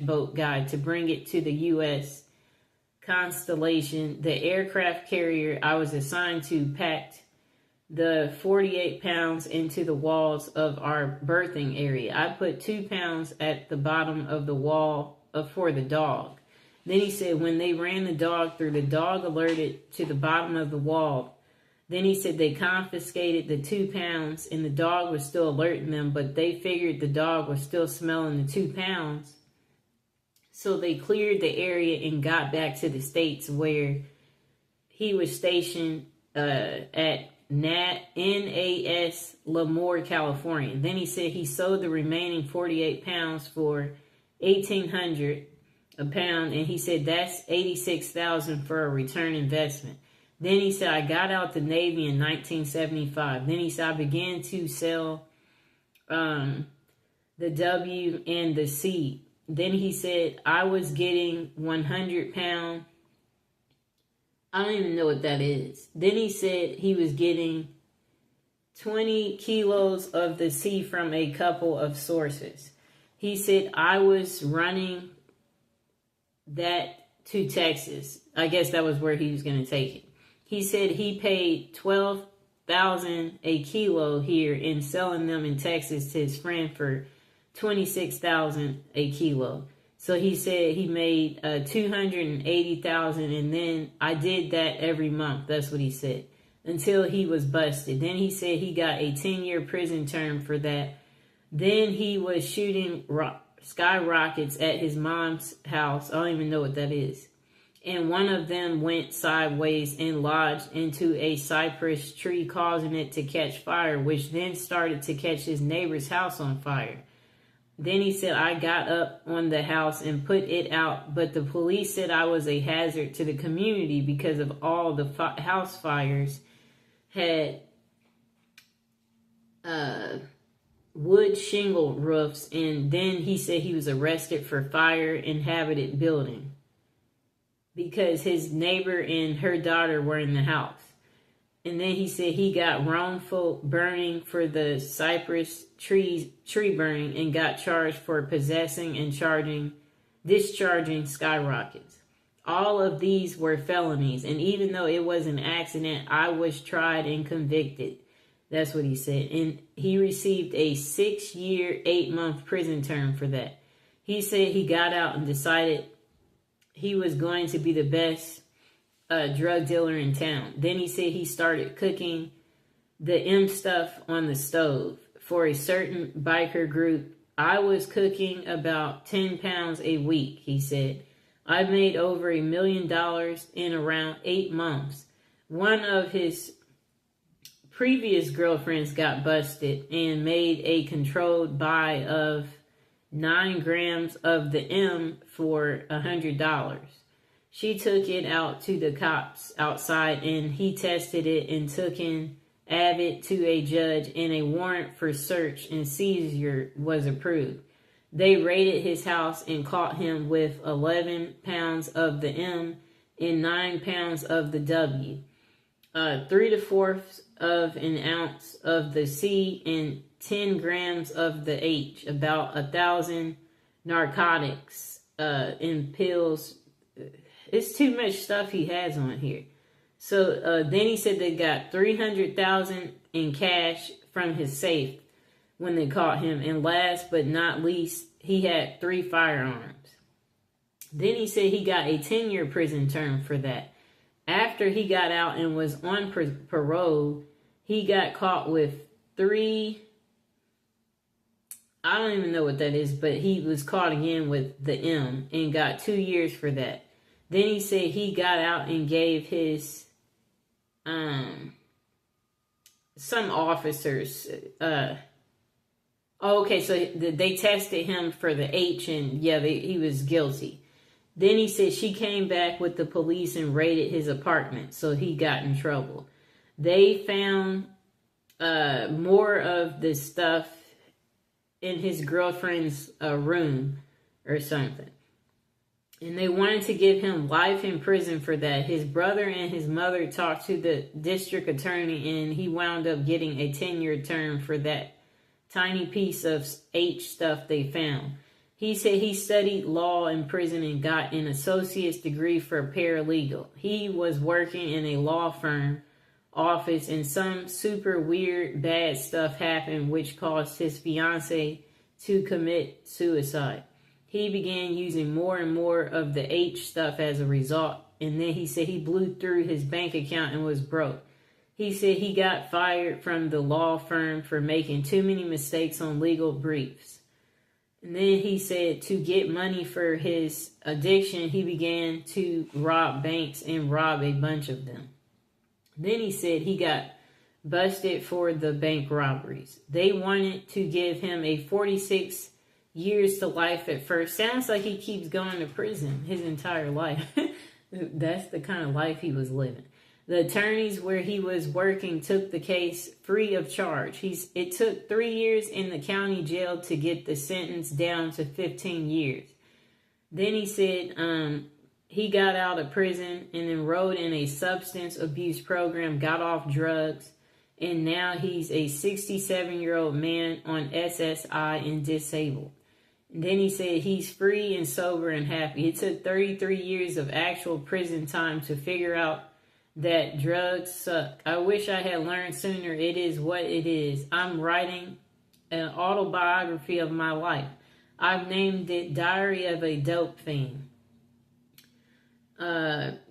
boat guy to bring it to the U.S. Constellation. The aircraft carrier I was assigned to packed the 48 pounds into the walls of our berthing area. I put 2 pounds at the bottom of the wall for the dog. Then he said when they ran the dog through, the dog alerted to the bottom of the wall. Then he said they confiscated the 2 pounds and the dog was still alerting them, but they figured the dog was still smelling the 2 pounds. So they cleared the area and got back to the States where he was stationed at NAS Lemoore, California. Then he said he sold the remaining 48 pounds for $1,800 a pound, and he said that's $86,000 for a return investment. Then he said I got out the Navy in 1975. Then he said I began to sell the W and the C. Then he said I was getting 100 pound. I don't even know what that is. Then he said he was getting 20 kilos of the C from a couple of sources. He said I was running that to Texas. I guess that was where he was going to take it. He said he paid $12,000 a kilo here and selling them in Texas to his friend for $26,000 a kilo. So he said he made $280,000, and then I did that every month. That's what he said until he was busted. Then he said he got a 10-year prison term for that. Then he was shooting skyrockets at his mom's house. I don't even know what that is. And one of them went sideways and lodged into a cypress tree, causing it to catch fire, which then started to catch his neighbor's house on fire. Then he said, I got up on the house and put it out, but the police said I was a hazard to the community because of all the house fires had wood shingle roofs. And then he said he was arrested for fire inhabited building because his neighbor and her daughter were in the house. And then he said he got wrongful burning for the cypress tree burning and got charged for possessing and discharging skyrockets. All of these were felonies. And even though it was an accident, I was tried and convicted. That's what he said. And he received a 6-year, 8-month prison term for that. He said he got out and decided he was going to be the best drug dealer in town. Then he said he started cooking the M stuff on the stove for a certain biker group. I was cooking about 10 pounds a week, he said. I made over $1 million in around 8 months. One of his previous girlfriends got busted and made a controlled buy of 9 grams of the M for $100. She took it out to the cops outside and he tested it and took in Abbott to a judge and a warrant for search and seizure was approved. They raided his house and caught him with 11 pounds of the M and 9 pounds of the W, 3/4 of an ounce of the C and 10 grams of the H, about 1,000 narcotics in pills. It's too much stuff he has on here. So then he said they got $300,000 in cash from his safe when they caught him. And last but not least, he had 3 firearms. Then he said he got a 10-year prison term for that. After he got out and was on parole, he got caught with 3... I don't even know what that is, but he was caught again with the M and got 2 years for that. Then he said he got out and gave his, some officers, okay, so they tested him for the H and yeah, he was guilty. Then he said she came back with the police and raided his apartment, so he got in trouble. They found more of the stuff in his girlfriend's room or something. And they wanted to give him life in prison for that. His brother and his mother talked to the district attorney and he wound up getting a 10-year term for that tiny piece of H stuff they found. He said he studied law in prison and got an associate's degree for paralegal. He was working in a law firm office and some super weird bad stuff happened which caused his fiance to commit suicide. He began using more and more of the H stuff as a result, and then he said he blew through his bank account and was broke. He said he got fired from the law firm for making too many mistakes on legal briefs. And then he said to get money for his addiction, he began to rob banks and rob a bunch of them. Then he said he got busted for the bank robberies. They wanted to give him a 46 years to life at first. Sounds like he keeps going to prison his entire life. That's the kind of life he was living. The attorneys where he was working took the case free of charge. It took 3 years in the county jail to get the sentence down to 15 years. Then he said he got out of prison and enrolled in a substance abuse program, got off drugs, and now he's a 67-year-old man on SSI and disabled. And then he said he's free and sober and happy. It took 33 years of actual prison time to figure out that drugs suck. I wish I had learned sooner. It is what it is. I'm writing an autobiography of my life. I've named it Diary of a Dope Fiend.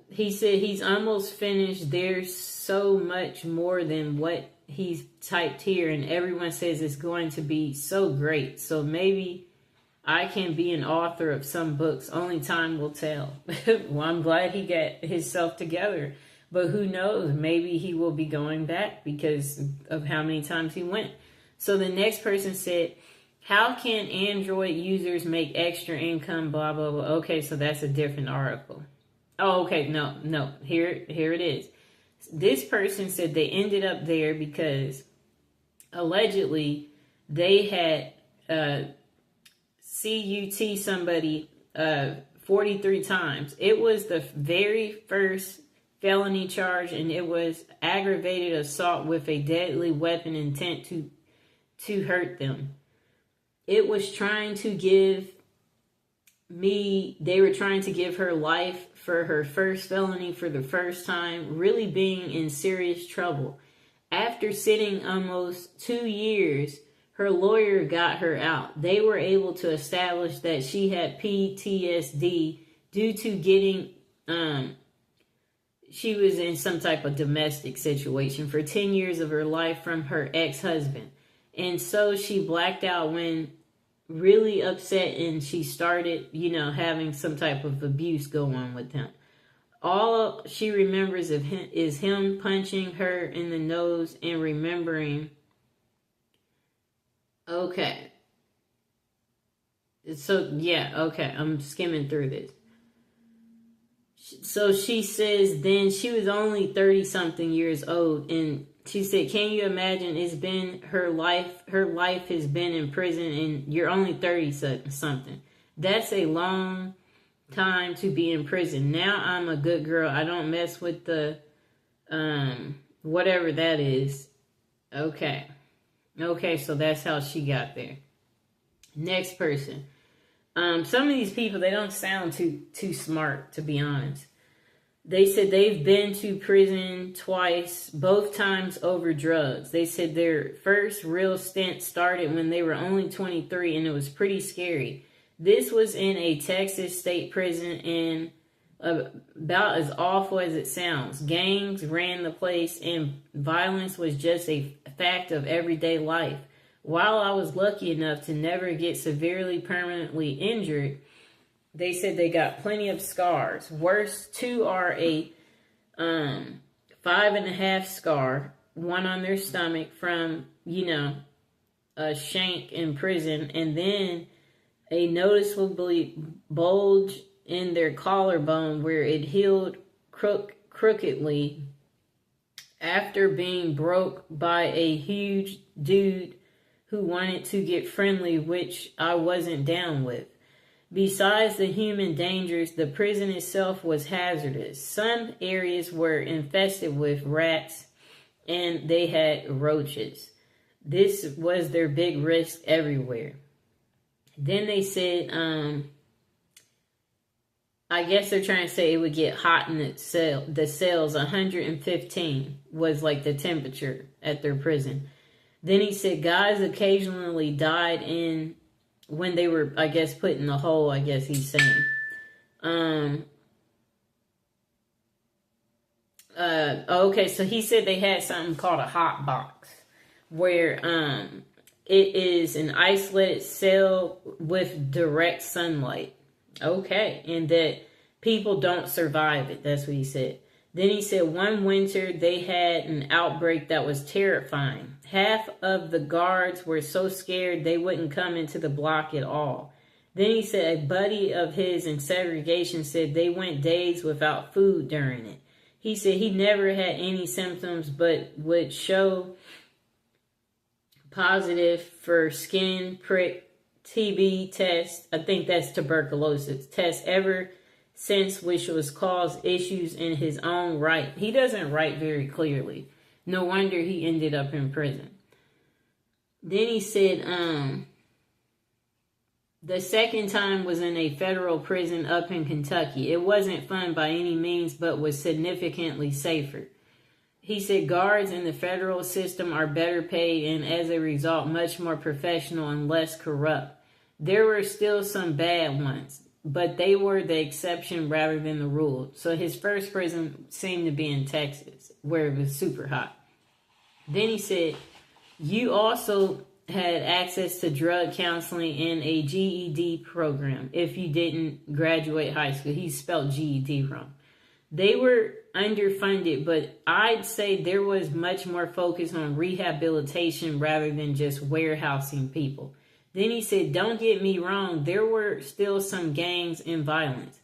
He said he's almost finished. There's so much more than what he's typed here, and everyone says it's going to be so great. So maybe I can be an author of some books. Only time will tell. Well, I'm glad he got himself together. But who knows? Maybe he will be going back because of how many times he went. So the next person said, how can Android users make extra income, blah, blah, blah. Okay, so that's a different article. Oh, okay, no. Here it is. This person said they ended up there because allegedly they had CUT somebody 43 times. It was the very first felony charge, and it was aggravated assault with a deadly weapon intent to hurt them. It was trying to give they were trying to give her life for her first felony for the first time, really being in serious trouble. After sitting almost 2 years, her lawyer got her out. They were able to establish that she had PTSD due to getting she was in some type of domestic situation for 10 years of her life from her ex-husband. And so she blacked out when really upset, and she started, having some type of abuse go on with him. All she remembers of him is him punching her in the nose and remembering. Okay. So, yeah, okay. I'm skimming through this. So she says then she was only 30-something years old, and she said, can you imagine, it's been her life has been in prison, and you're only 30-something. That's a long time to be in prison. Now I'm a good girl. I don't mess with the, whatever that is. Okay, so that's how she got there. Next person. Some of these people, they don't sound too smart, to be honest. They said they've been to prison twice, both times over drugs. They said their first real stint started when they were only 23, and it was pretty scary. This was in a Texas state prison, and about as awful as it sounds. Gangs ran the place, and violence was just a fact of everyday life. While I was lucky enough to never get severely permanently injured, they said they got plenty of scars. Worst two are a 5.5 scar, one on their stomach from, a shank in prison, and then a noticeably bulge in their collarbone where it healed crookedly after being broke by a huge dude who wanted to get friendly, which I wasn't down with. Besides the human dangers, the prison itself was hazardous. Some areas were infested with rats, and they had roaches. This was their big risk everywhere. Then they said, I guess they're trying to say it would get hot in the cells. 115 was like the temperature at their prison. Then he said guys occasionally died when they were, I guess, put in the hole, I guess he's saying. Okay, so he said they had something called a hot box, where it is an isolated cell with direct sunlight. Okay, and that people don't survive it. That's what he said. Then he said one winter they had an outbreak that was terrifying. Half of the guards were so scared they wouldn't come into the block at all. Then he said a buddy of his in segregation said they went days without food during it. He said he never had any symptoms but would show positive for skin prick, TB test. I think that's tuberculosis test ever since, which was caused issues in his own right. He doesn't write very clearly. No wonder he ended up in prison. Then he said the second time was in a federal prison up in Kentucky. It wasn't fun by any means, but was significantly safer. He said guards in the federal system are better paid and as a result much more professional and less corrupt. There were still some bad ones, but they were the exception rather than the rule. So his first prison seemed to be in Texas, where it was super hot. Then he said, you also had access to drug counseling and a GED program if you didn't graduate high school. He spelled GED wrong. They were underfunded, but I'd say there was much more focus on rehabilitation rather than just warehousing people. Then he said, don't get me wrong, there were still some gangs and violence.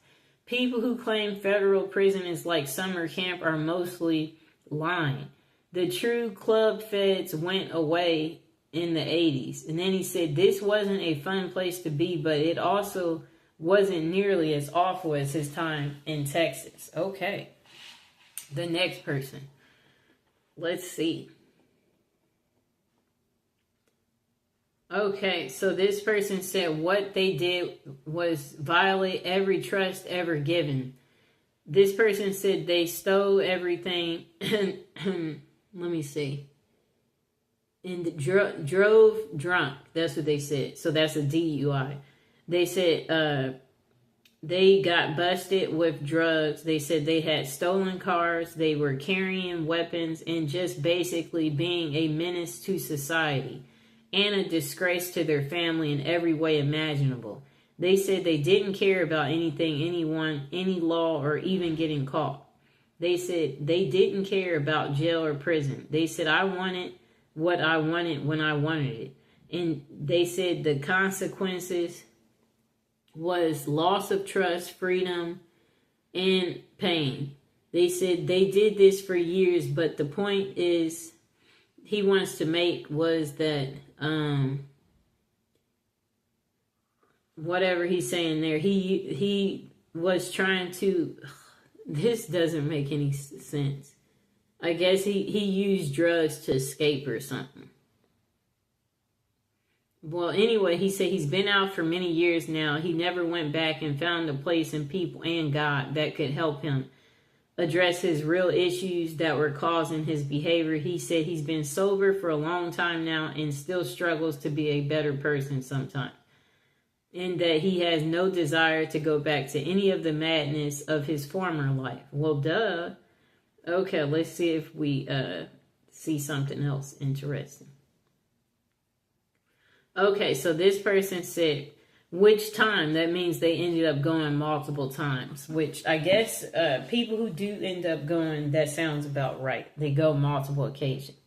People who claim federal prison is like summer camp are mostly lying. The true club feds went away in the 80s. And then he said, this wasn't a fun place to be, but it also wasn't nearly as awful as his time in Texas. Okay. The next person. Let's see. Okay, so this person said what they did was violate every trust ever given. This person said they stole everything. Let me see. And drove drunk. That's what they said. So that's a DUI. They said they got busted with drugs. They said they had stolen cars. They were carrying weapons and just basically being a menace to society and a disgrace to their family in every way imaginable. They said they didn't care about anything, anyone, any law, or even getting caught. They said they didn't care about jail or prison. They said, I wanted what I wanted when I wanted it. And they said the consequences was loss of trust, freedom, and pain. They said they did this for years, but the point is he wants to make was that whatever he's saying there, he was trying to, this doesn't make any sense. I guess he used drugs to escape or something. Well, anyway, he said he's been out for many years now. He never went back and found a place in people and God that could help him address his real issues that were causing his behavior. He said he's been sober for a long time now and still struggles to be a better person sometimes. And that he has no desire to go back to any of the madness of his former life. Well, duh. Okay, let's see if we see something else interesting. Okay, so this person said, which time? That means they ended up going multiple times, which I guess people who do end up going, that sounds about right. They go multiple occasions.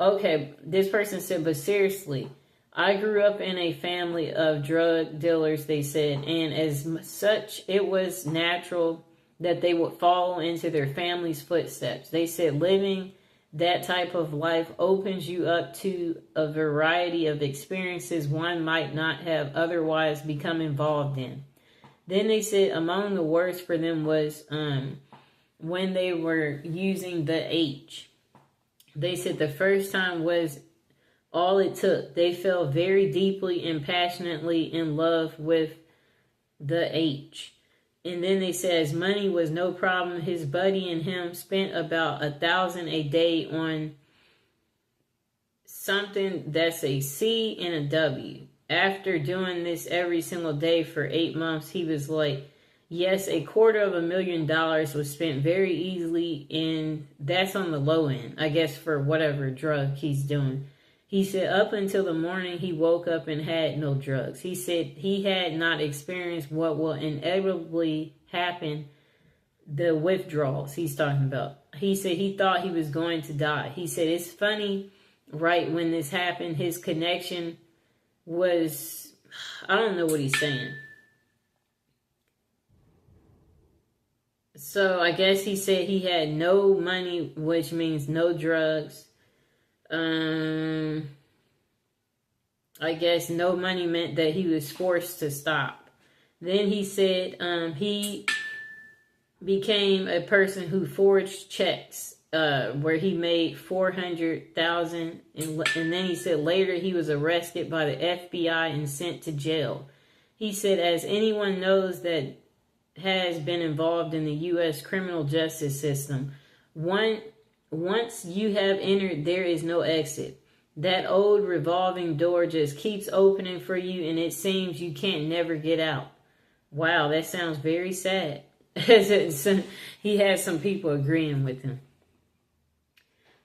Okay, this person said, but seriously, I grew up in a family of drug dealers, they said, and as such, it was natural that they would follow into their family's footsteps. They said living that type of life opens you up to a variety of experiences one might not have otherwise become involved in. Then they said among the worst for them was when they were using the H. They said the first time was all it took. They fell very deeply and passionately in love with the H. And then they says money was no problem. His buddy and him spent about $1,000 a day on something that's a C and a W. After doing this every single day for 8 months, he was like, yes, $250,000 was spent very easily, and that's on the low end, I guess, for whatever drug he's doing. He said up until the morning he woke up and had no drugs. He said he had not experienced what will inevitably happen, the withdrawals he's talking about. He said he thought he was going to die. He said it's funny, right when this happened, his connection was, I don't know what he's saying. So I guess he said he had no money, which means no drugs. I guess no money meant that he was forced to stop. Then he said he became a person who forged checks where he made $400,000, and then he said later he was arrested by the FBI and sent to jail. He said, as anyone knows that has been involved in the U.S. criminal justice system, once you have entered, there is no exit. That old revolving door just keeps opening for you, and it seems you can't never get out. Wow, that sounds very sad. He has some people agreeing with him.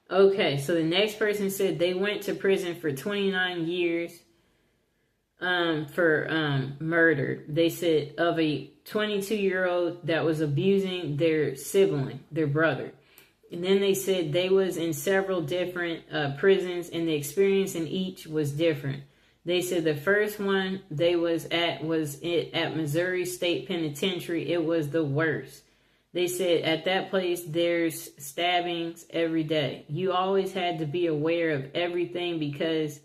Okay, so the next person said they went to prison for 29 years for murder. They said of a 22-year-old that was abusing their sibling, their brother. And then they said they was in several different prisons, and the experience in each was different. They said the first one they was at Missouri State Penitentiary. It was the worst. They said at that place there's stabbings every day. You always had to be aware of everything because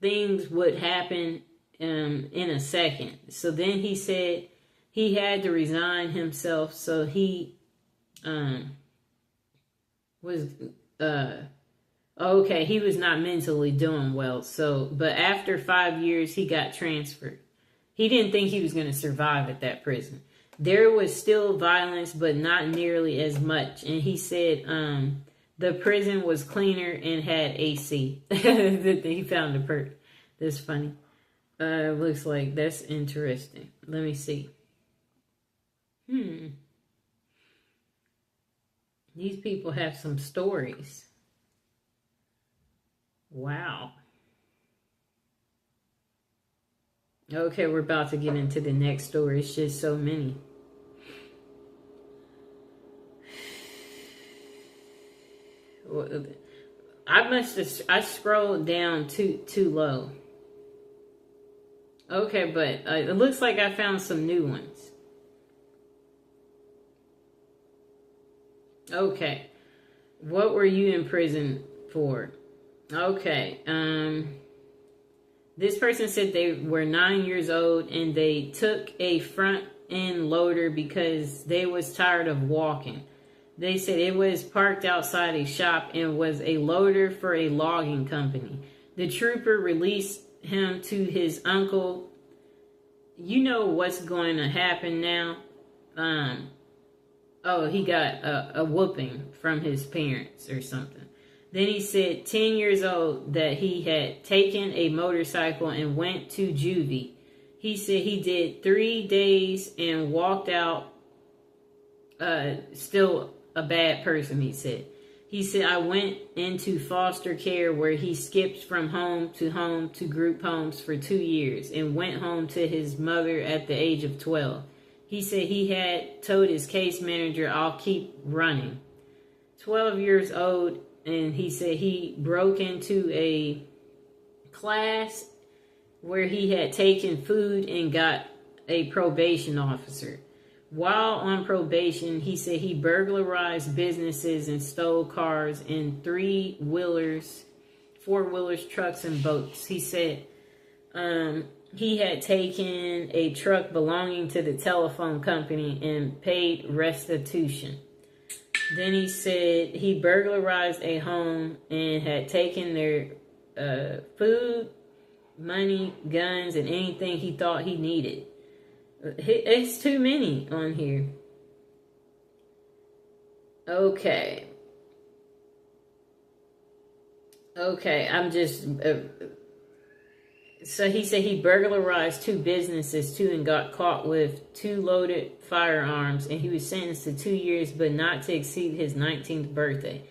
things would happen in a second. So then he said he had to resign himself, so he was he was not mentally doing well. So, but after 5 years he got transferred. He didn't think he was going to survive at that prison. There was still violence, but not nearly as much. And he said the prison was cleaner and had AC. He found a perk. That's funny. Looks like that's interesting. Let me see. These people have some stories. Wow. Okay, we're about to get into the next story. It's just so many. I scrolled down too low. Okay, but it looks like I found some new ones. Okay. What were you in prison for? Okay. This person said they were 9 years old and they took a front end loader because they was tired of walking. They said it was parked outside a shop and was a loader for a logging company. The trooper released him to his uncle. You know what's going to happen now? He got a whooping from his parents or something. Then he said 10 years old that he had taken a motorcycle and went to juvie. He said he did 3 days and walked out still a bad person, he said. He said, I went into foster care where he skipped from home to group homes for 2 years and went home to his mother at the age of 12. He said he had told his case manager, I'll keep running. 12 years old, and he said he broke into a class where he had taken food and got a probation officer. While on probation, he said he burglarized businesses and stole cars and 4-wheelers, trucks, and boats. He said he had taken a truck belonging to the telephone company and paid restitution. Then he said he burglarized a home and had taken their food, money, guns, and anything he thought he needed. It's too many on here. Okay, I'm just... so he said he burglarized 2 businesses too and got caught with 2 loaded firearms, and he was sentenced to 2 years but not to exceed his 19th birthday.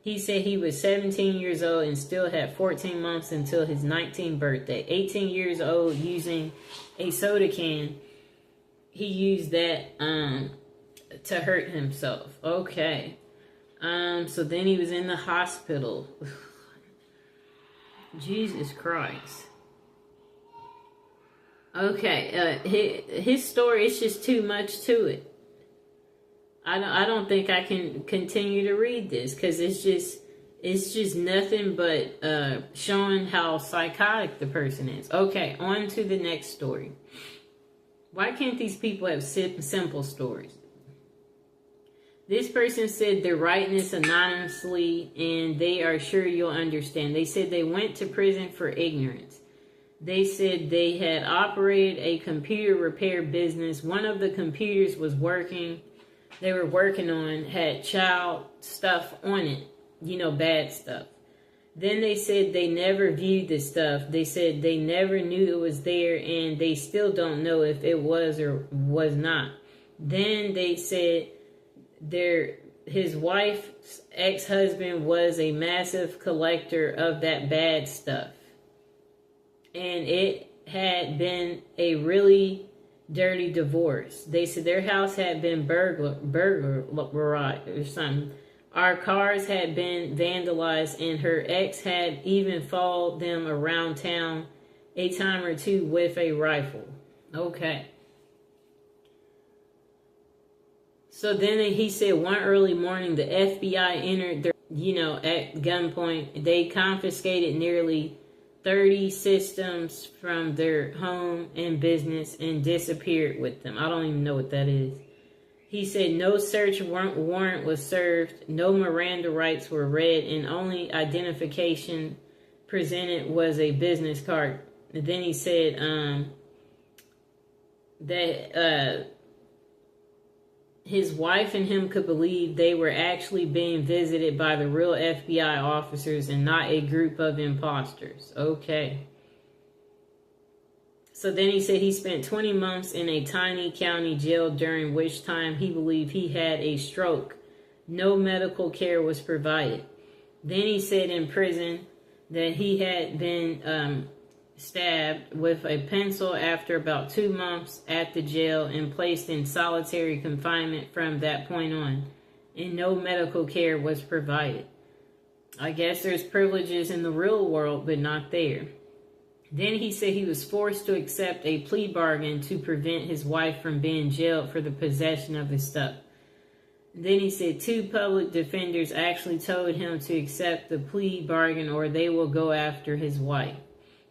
He said he was 17 years old and still had 14 months until his 19th birthday. 18 years old, using a soda can. He used that to hurt himself. Okay. So then he was in the hospital. Jesus Christ. Okay, his story, it's just too much to it. I don't think I can continue to read this, because it's just nothing but showing how psychotic the person is. Okay, on to the next story. Why can't these people have simple stories? This person said they're writing this anonymously and they are sure you'll understand. They said they went to prison for ignorance. They said they had operated a computer repair business. One of the computers they were working on had child stuff on it, bad stuff. Then they said they never viewed the stuff. They said they never knew it was there, and they still don't know if it was or was not. Then they said his wife's ex-husband was a massive collector of that bad stuff. And it had been a really dirty divorce. They said their house had been burglarized or something. Our cars had been vandalized, and her ex had even followed them around town a time or two with a rifle. Okay. So then he said one early morning the FBI entered their, at gunpoint. They confiscated nearly 30 systems from their home and business and disappeared with them. I don't even know what that is. He said no search warrant was served, no Miranda rights were read, and only identification presented was a business card. And then he said that his wife and him could believe they were actually being visited by the real FBI officers and not a group of imposters. Okay. So then he said he spent 20 months in a tiny county jail, during which time he believed he had a stroke. No medical care was provided. Then he said in prison that he had been stabbed with a pencil after about 2 months at the jail and placed in solitary confinement from that point on, and no medical care was provided. I guess there's privileges in the real world, but not there. Then he said he was forced to accept a plea bargain to prevent his wife from being jailed for the possession of his stuff. Then he said 2 public defenders actually told him to accept the plea bargain or they will go after his wife.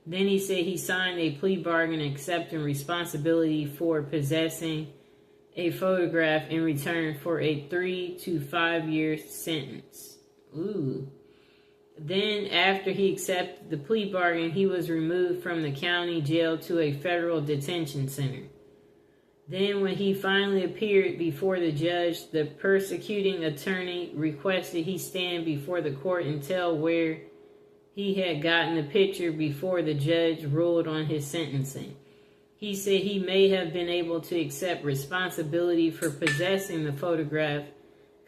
Then he said he signed a plea bargain accepting responsibility for possessing a photograph in return for a 3 to 5 year sentence. Ooh. Then after he accepted the plea bargain, he was removed from the county jail to a federal detention center. Then when he finally appeared before the judge, the prosecuting attorney requested he stand before the court and tell where he had gotten the picture before the judge ruled on his sentencing. He said he may have been able to accept responsibility for possessing the photograph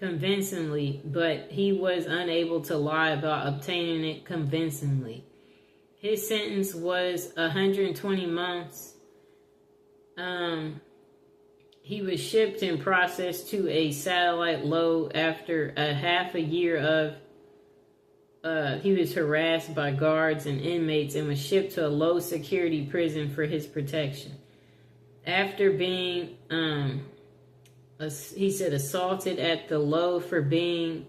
convincingly, but he was unable to lie about obtaining it convincingly. His sentence was 120 months. He was shipped and processed to a satellite low after a half a year of he was harassed by guards and inmates and was shipped to a low security prison for his protection. After being, he said, assaulted at the low for being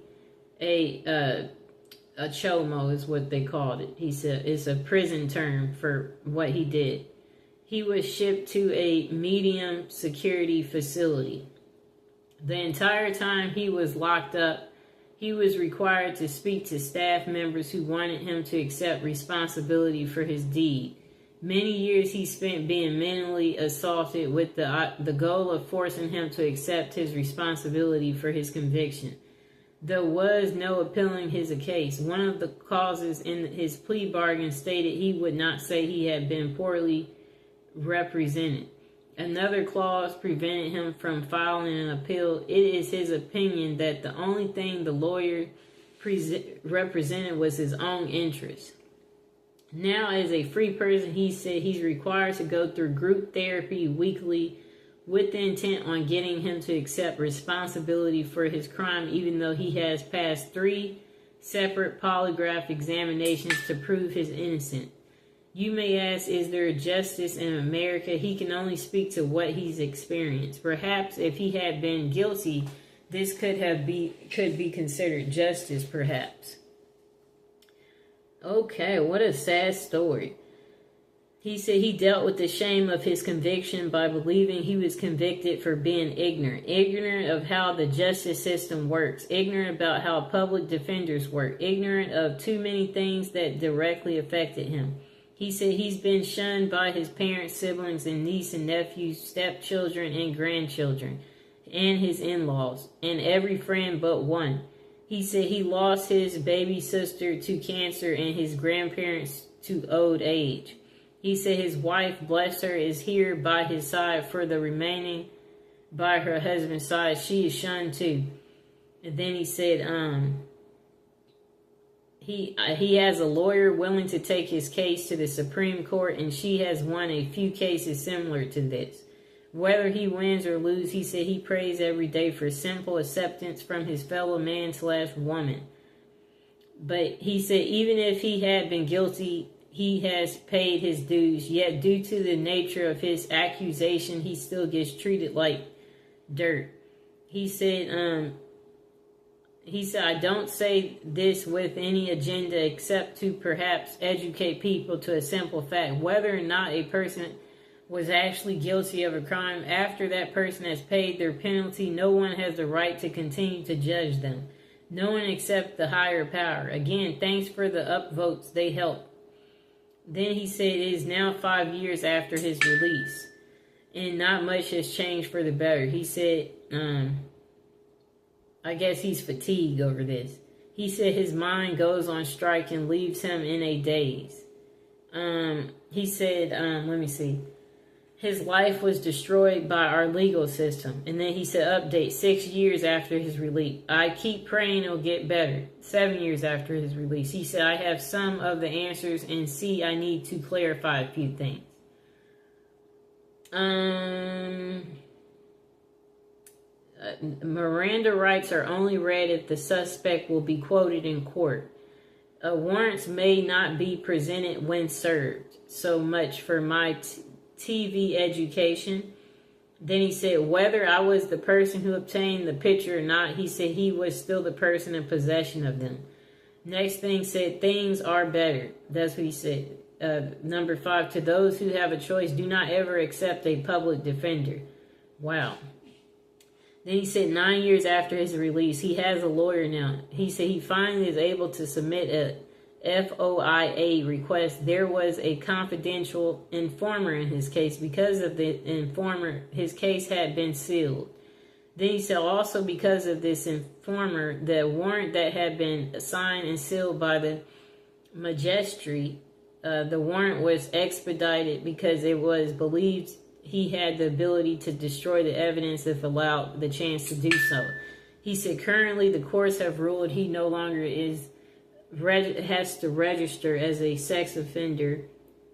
a chomo is what they called it. He said it's a prison term for what he did. He was shipped to a medium security facility. The entire time he was locked up, He was required to speak to staff members who wanted him to accept responsibility for his deed. Many years he spent being mentally assaulted with the goal of forcing him to accept his responsibility for his conviction. There was no appealing his case. One of the clauses in his plea bargain stated he would not say he had been poorly represented. Another clause prevented him from filing an appeal. It is his opinion that the only thing the lawyer represented was his own interest. Now, as a free person, he said he's required to go through group therapy weekly with the intent on getting him to accept responsibility for his crime, even though he has passed 3 separate polygraph examinations to prove his innocence. You may ask, is there justice in America? He can only speak to what he's experienced. Perhaps if he had been guilty, this could be considered justice, perhaps. Okay, what a sad story. He said he dealt with the shame of his conviction by believing he was convicted for being ignorant of how the justice system works, ignorant about how public defenders work, ignorant of too many things that directly affected him. He said he's been shunned by his parents, siblings, and niece and nephews, stepchildren, and grandchildren, and his in-laws, and every friend but one. He said he lost his baby sister to cancer and his grandparents to old age. He said his wife, bless her, is here by his side for the remaining by her husband's side. She is shunned too. And then he said, he has a lawyer willing to take his case to the Supreme Court, and she has won a few cases similar to this. Whether he wins or loses, he said he prays every day for simple acceptance from his fellow man/woman. But he said even if he had been guilty, he has paid his dues. Yet due to the nature of his accusation, he still gets treated like dirt. He said, I don't say this with any agenda except to perhaps educate people to a simple fact. Whether or not a person was actually guilty of a crime, after that person has paid their penalty, no one has the right to continue to judge them. No one except the higher power. Again, thanks for the upvotes. They help. Then he said it is now 5 years after his release, and not much has changed for the better. He said, I guess he's fatigued over this. He said his mind goes on strike and leaves him in a daze. He said, let me see. His life was destroyed by our legal system. And then he said, update, 6 years after his release. I keep praying it'll get better. 7 years after his release. He said, I have some of the answers and see I need to clarify a few things. Miranda rights are only read if the suspect will be quoted in court. Warrants may not be presented when served. So much for my TV education. Then he said, whether I was the person who obtained the picture or not, he said he was still the person in possession of them. Next thing said, things are better. That's what he said. Number 5, to those who have a choice, do not ever accept a public defender. Wow. Then he said 9 years after his release, he has a lawyer now. He said he finally is able to submit a FOIA request. There was a confidential informer in his case. Because of the informer, his case had been sealed. Then he said also because of this informer, the warrant that had been signed and sealed by the magistrate, the warrant was expedited because it was believed he had the ability to destroy the evidence if allowed the chance to do so. He said currently the courts have ruled he no longer has to register as a sex offender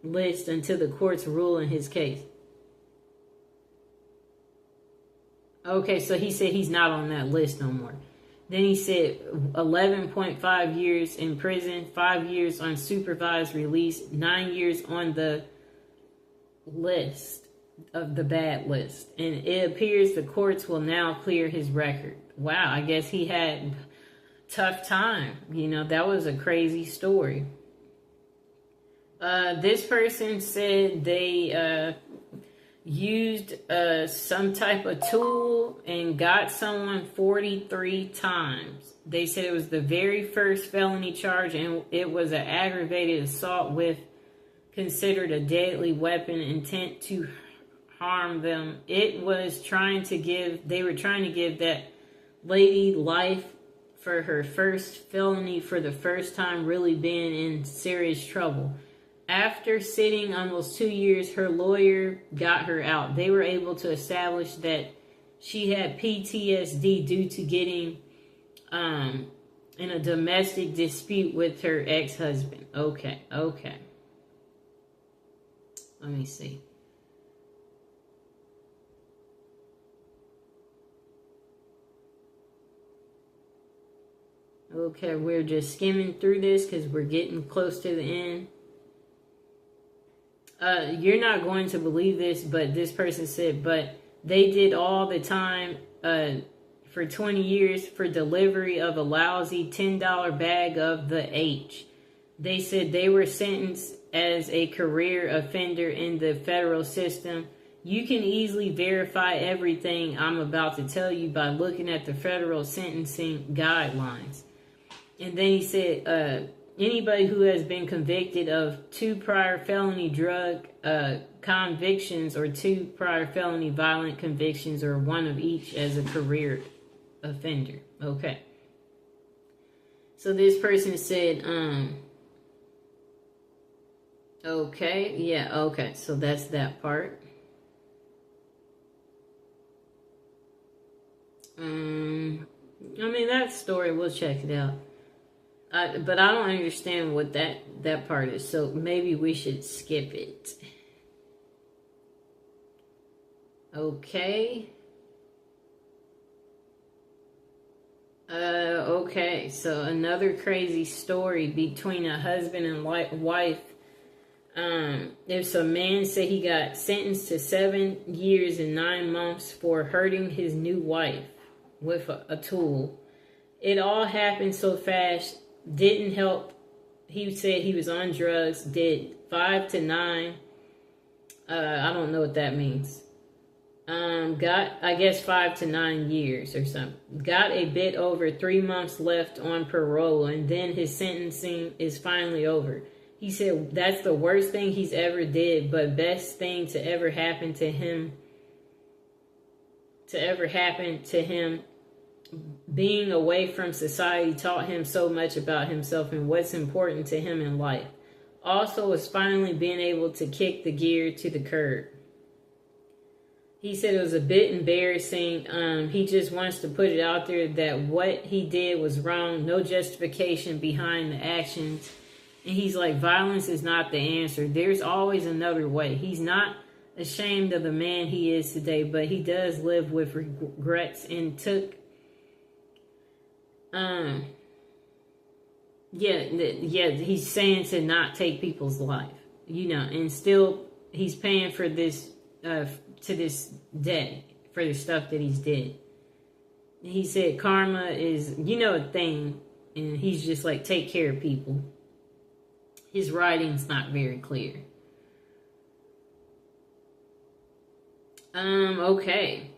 list until the courts rule in his case. Okay, so he said he's not on that list no more. Then he said 11.5 years in prison, 5 years on supervised release, 9 years on the list of the bad list. And it appears the courts will now clear his record. Wow, I guess he had tough time. You know, that was a crazy story. This person said they used some type of tool and got someone 43 times. They said it was the very first felony charge, and it was an aggravated assault with considered a deadly weapon, intent to harm them. It was they were trying to give that lady life for her first felony, for the first time really being in serious trouble. After sitting almost 2 years, her lawyer got her out. They were able to establish that she had PTSD due to getting in a domestic dispute with her ex-husband. Okay. Let me see. Okay, we're just skimming through this because we're getting close to the end. You're not going to believe this, but this person said, but they did all the time for 20 years for delivery of a lousy $10 bag of the H. They said they were sentenced as a career offender in the federal system. You can easily verify everything I'm about to tell you by looking at the federal sentencing guidelines. And then he said, anybody who has been convicted of 2 prior felony drug convictions or 2 prior felony violent convictions or 1 of each as a career offender. Okay. So this person said, okay, yeah, okay. So that's that part. I mean, that story, we'll check it out. But I don't understand what that part is, so maybe we should skip it. Okay. Okay, so another crazy story between a husband and wife. If a man said he got sentenced to 7 years and 9 months for hurting his new wife with a tool. It all happened so fast. Didn't help. He said he was on drugs. Did 5 to 9. I don't know what that means. Got, I guess, 5 to 9 years or something. Got a bit over 3 months left on parole, and then his sentencing is finally over. He said that's the worst thing he's ever did, but best thing to ever happen to him. Being away from society taught him so much about himself and what's important to him in life. Also was finally being able to kick the gear to the curb. He said it was a bit embarrassing. He just wants to put it out there that what he did was wrong. No justification behind the actions. And he's like, violence is not the answer. There's always another way. He's not ashamed of the man he is today, but he does live with regrets and took he's saying to not take people's life, and still he's paying for this to this day for the stuff that he's did. He said karma is a thing, and he's just like, take care of people. His writing's not very clear. Okay.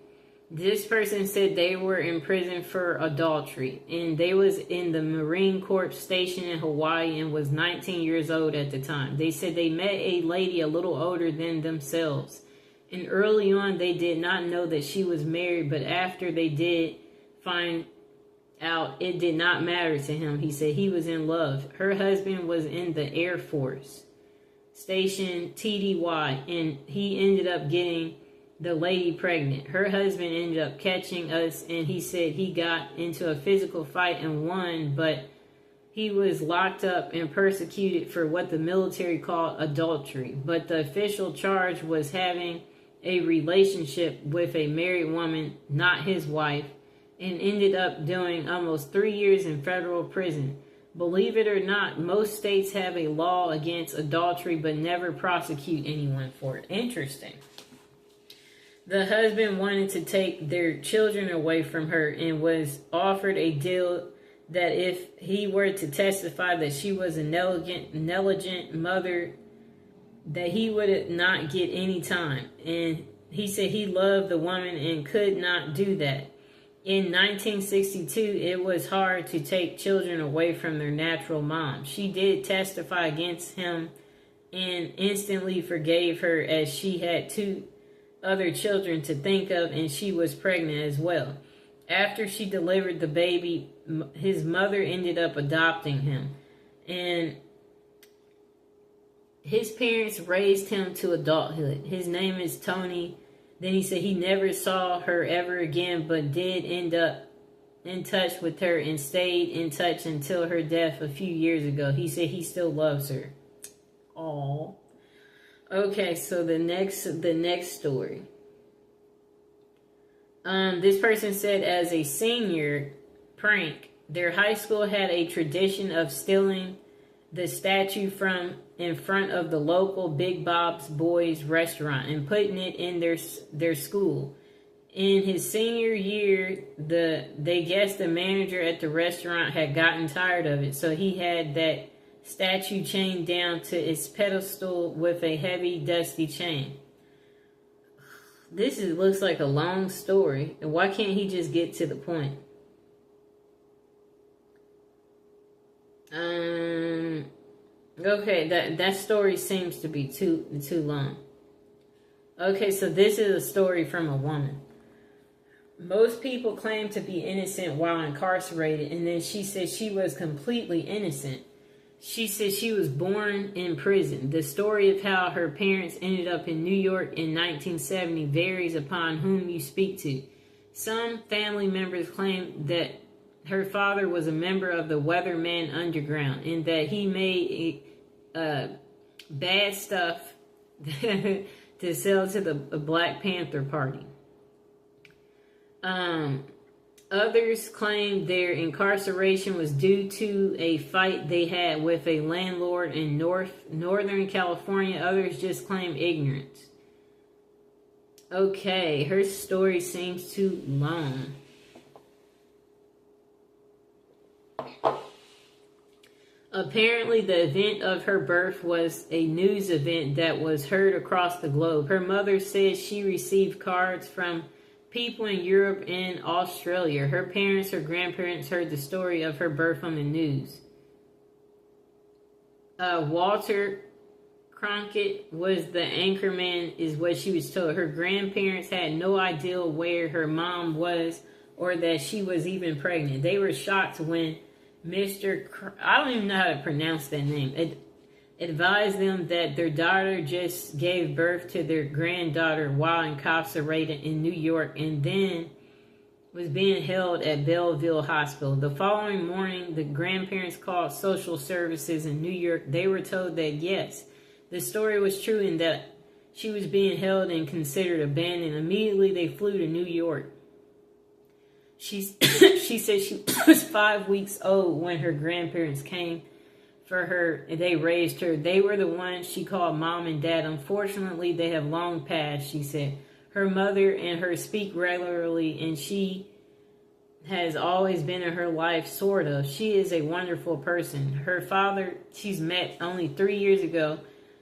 This person said they were in prison for adultery, and they was in the Marine Corps station in Hawaii and was 19 years old at the time. They said they met a lady a little older than themselves, and early on they did not know that she was married, but after they did find out, it did not matter to him. He said he was in love. Her husband was in the Air Force, station TDY, and he ended up getting the lady pregnant. Her husband ended up catching us, and he said he got into a physical fight and won, but he was locked up and persecuted for what the military called adultery. But the official charge was having a relationship with a married woman, not his wife, and ended up doing almost 3 years in federal prison. Believe it or not, most states have a law against adultery but never prosecute anyone for it. Interesting. The husband wanted to take their children away from her and was offered a deal that if he were to testify that she was a negligent mother, that he would not get any time. And he said he loved the woman and could not do that. In 1962, it was hard to take children away from their natural mom. She did testify against him and instantly forgave her, as she had 2 other children to think of and she was pregnant as well. After she delivered the baby, his mother ended up adopting him. And his parents raised him to adulthood. His name is Tony. Then he said he never saw her ever again, but did end up in touch with her and stayed in touch until her death a few years ago. He said he still loves her. Aww. Okay, so the next story. This person said, as a senior prank, their high school had a tradition of stealing the statue from in front of the local Big Bob's Boys restaurant and putting it in their school. In his senior year, they guessed the manager at the restaurant had gotten tired of it, so he had that statue chained down to its pedestal with a heavy, dusty chain. Looks like a long story, and why can't he just get to the point? Okay, that story seems to be too long. Okay, so this is a story from a woman. Most people claim to be innocent while incarcerated, and then she said she was completely innocent. She said she was born in prison. The story of how her parents ended up in New York in 1970 varies upon whom you speak to. Some family members claim that her father was a member of the Weatherman Underground and that he made bad stuff to sell to the Black Panther Party. Others claim their incarceration was due to a fight they had with a landlord in Northern California. Others just claim ignorance. Okay, her story seems too long. Apparently, the event of her birth was a news event that was heard across the globe. Her mother says she received cards from people in Europe and Australia. Her parents or grandparents heard the story of her birth on the news. Walter Cronkite was the anchorman, is what she was told. Her grandparents had no idea where her mom was or that she was even pregnant. They were shocked when I don't even know how to pronounce that name, advised them that their daughter just gave birth to their granddaughter while incarcerated in New York and then was being held at Belleville Hospital. The following morning, the grandparents called social services in New York. They were told that yes, the story was true and that she was being held and considered abandoned. Immediately, they flew to New York. She said she was 5 weeks old when her grandparents came for her. They raised her. They were the ones she called mom and dad. Unfortunately, they have long passed, she said. Her mother and her speak regularly, and she has always been in her life, sort of. She is a wonderful person. Her father, she's met only 3 years ago.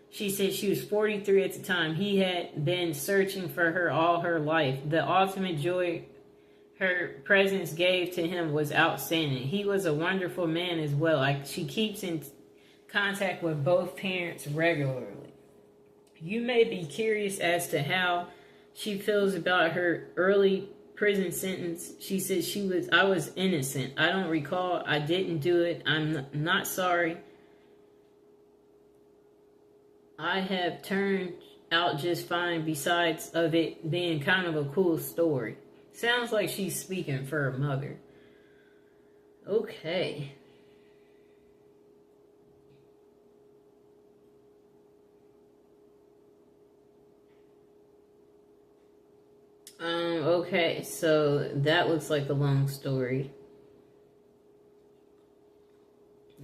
She said she was 43 at the time. He had been searching for her all her life. The ultimate joy her presence gave to him was outstanding. He was a wonderful man as well. She keeps in contact with both parents regularly. You may be curious as to how she feels about her early prison sentence. She said I was innocent. I don't recall. I didn't do it. I'm not sorry. I have turned out just fine besides of it being kind of a cool story. Sounds like she's speaking for her mother. Okay. Okay, so that looks like a long story.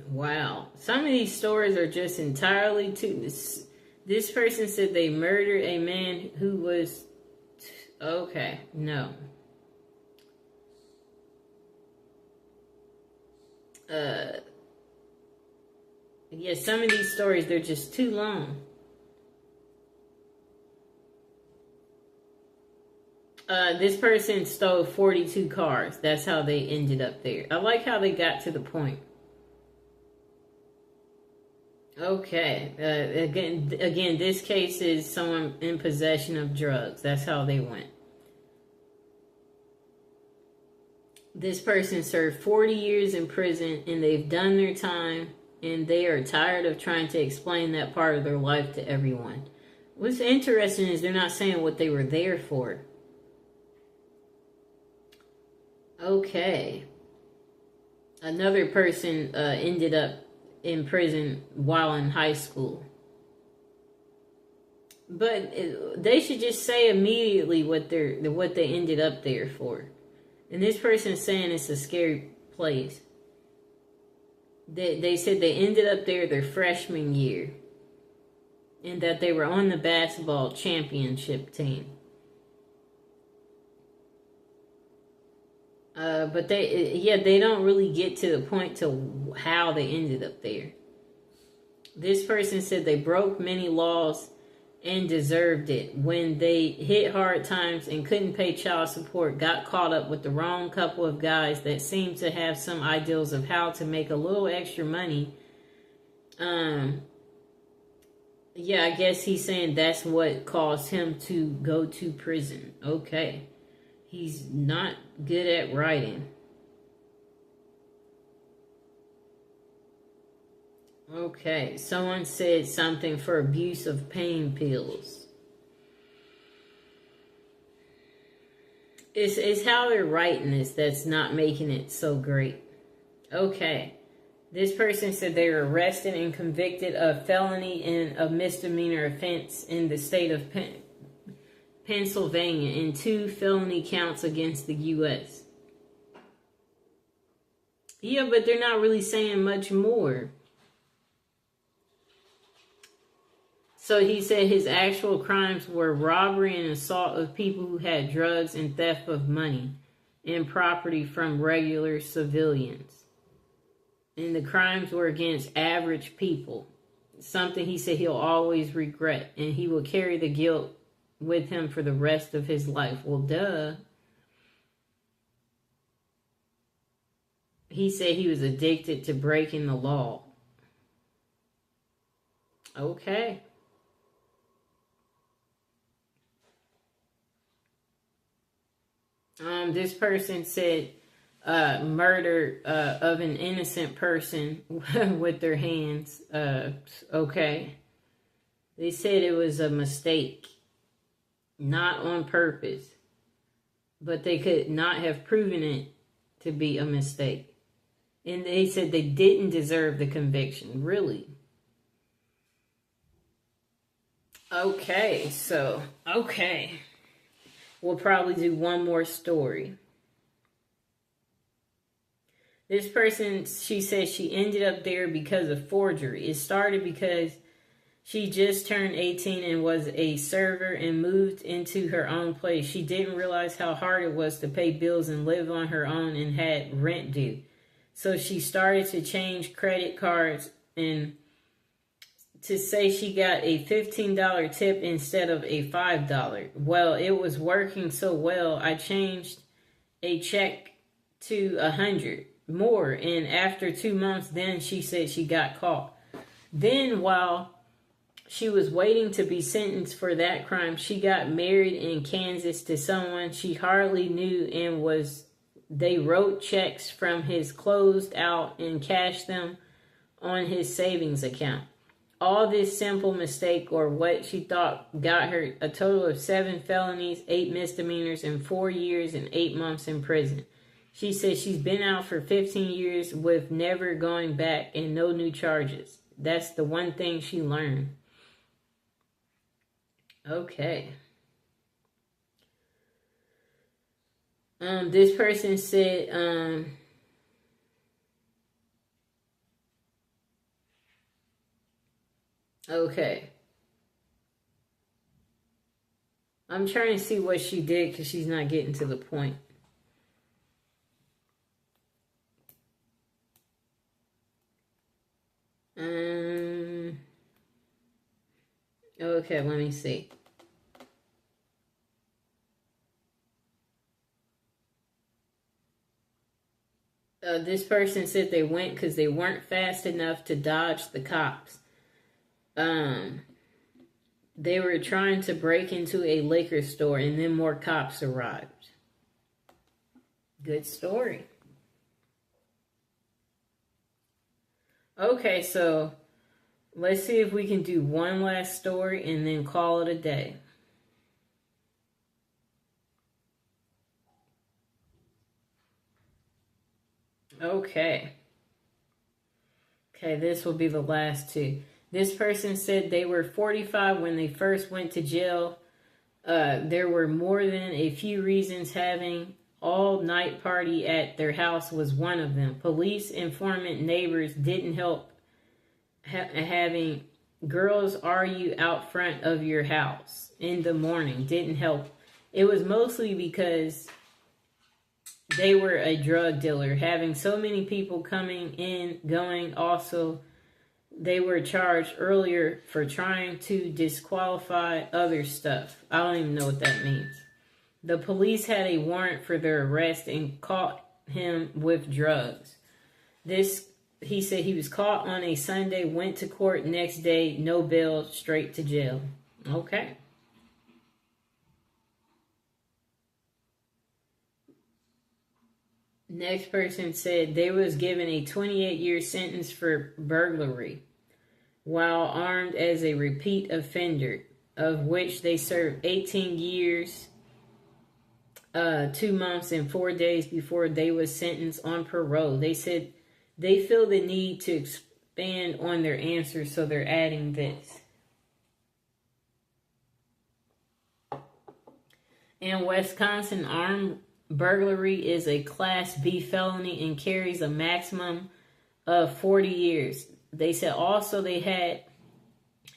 Wow. Some of these stories are just entirely too... This person said they murdered a man who was... Okay, no. Yeah, some of these stories, they're just too long. This person stole 42 cars. That's how they ended up there. I like how they got to the point. Okay. Again, this case is someone in possession of drugs. That's how they went. This person served 40 years in prison and they've done their time and they are tired of trying to explain that part of their life to everyone. What's interesting is they're not saying what they were there for. Okay. Another person ended up in prison while in high school. But they should just say immediately what they ended up there for. And this person is saying it's a scary place. They said they ended up there their freshman year. And that they were on the basketball championship team. But they don't really get to the point to how they ended up there. This person said they broke many laws and deserved it. When they hit hard times and couldn't pay child support, got caught up with the wrong couple of guys that seemed to have some ideals of how to make a little extra money. Yeah, I guess he's saying that's what caused him to go to prison. Okay. He's not good at writing. Okay, someone said something for abuse of pain pills. It's how they're writing this that's not making it so great. Okay. This person said they were arrested and convicted of felony and a misdemeanor offense in the state of Pennsylvania and 2 felony counts against the U.S. Yeah, but they're not really saying much more. So he said his actual crimes were robbery and assault of people who had drugs and theft of money and property from regular civilians. And the crimes were against average people. Something he said he'll always regret. And he will carry the guilt with him for the rest of his life. Well, duh. He said he was addicted to breaking the law. Okay. This person said murder of an innocent person with their hands. Okay. They said it was a mistake. Not on purpose. But they could not have proven it to be a mistake. And they said they didn't deserve the conviction. Really? Okay, so, okay. We'll probably do one more story. This person, she says she ended up there because of forgery. It started because she just turned 18 and was a server and moved into her own place. She didn't realize how hard it was to pay bills and live on her own and had rent due. So she started to change credit cards and to say she got a $15 tip instead of a $5. Well, it was working so well, I changed a check to $100 more. And after 2 months, then she said she got caught. Then while she was waiting to be sentenced for that crime, she got married in Kansas to someone she hardly knew and they wrote checks from his closed out and cashed them on his savings account. All this simple mistake, or what she thought, got her a total of 7 felonies, 8 misdemeanors, and 4 years and 8 months in prison. She says she's been out for 15 years with never going back and no new charges. That's the one thing she learned. Okay. This person said, okay. I'm trying to see what she did because she's not getting to the point. Okay, let me see. This person said they went because they weren't fast enough to dodge the cops. They were trying to break into a liquor store and then more cops arrived. Good story. Okay, so let's see if we can do one last story and then call it a day. Okay, this will be the last two. This person said they were 45 when they first went to jail. There were more than a few reasons. Having all-night party at their house was one of them. Police informant neighbors didn't help. Having girls argue out front of your house in the morning didn't help. It was mostly because they were a drug dealer. Having so many people coming in, going. Also, they were charged earlier for trying to disqualify other stuff. I don't even know what that means. The police had a warrant for their arrest and caught him with drugs. He said he was caught on a Sunday, went to court next day, no bail, straight to jail. Okay. Next person said they was given a 28-year sentence for burglary while armed as a repeat offender, of which they served 18 years, 2 months, and 4 days before they was sentenced on parole. They said they feel the need to expand on their answers, so they're adding this. In Wisconsin, armed burglary is a Class B felony and carries a maximum of 40 years. They said also they had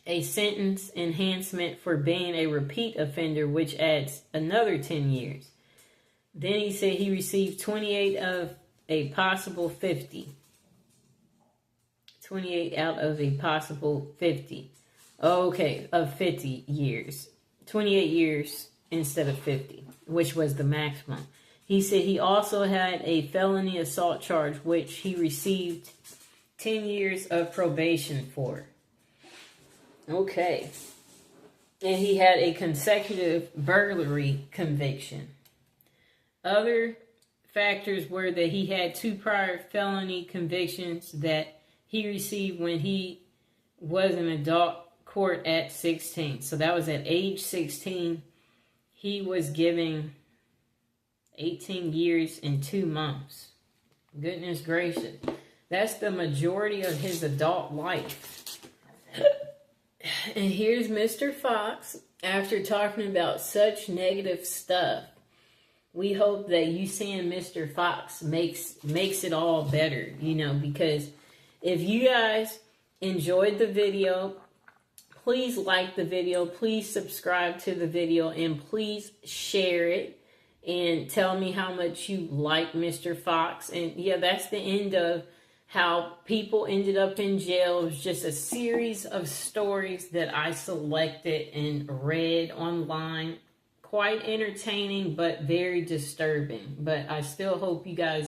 a sentence enhancement for being a repeat offender, which adds another 10 years. Then he said he received 28 of a possible 50. 28 out of a possible 50. Okay, of 50 years. 28 years instead of 50, which was the maximum. He said he also had a felony assault charge, which he received 10 years of probation for. Okay. And he had a consecutive burglary conviction. Other factors were that he had 2 prior felony convictions that he received when he was in adult court at 16. So that was at age 16. He was given 18 years and 2 months. Goodness gracious. That's the majority of his adult life. And here's Mr. Fox. After talking about such negative stuff, we hope that you seeing Mr. Fox makes it all better, because if you guys enjoyed the video, please like the video, please subscribe to the video, and please share it and tell me how much you like Mr. Fox. And yeah, that's the end of how people ended up in jail. It was just a series of stories that I selected and read online. Quite entertaining, but very disturbing. But I still hope you guys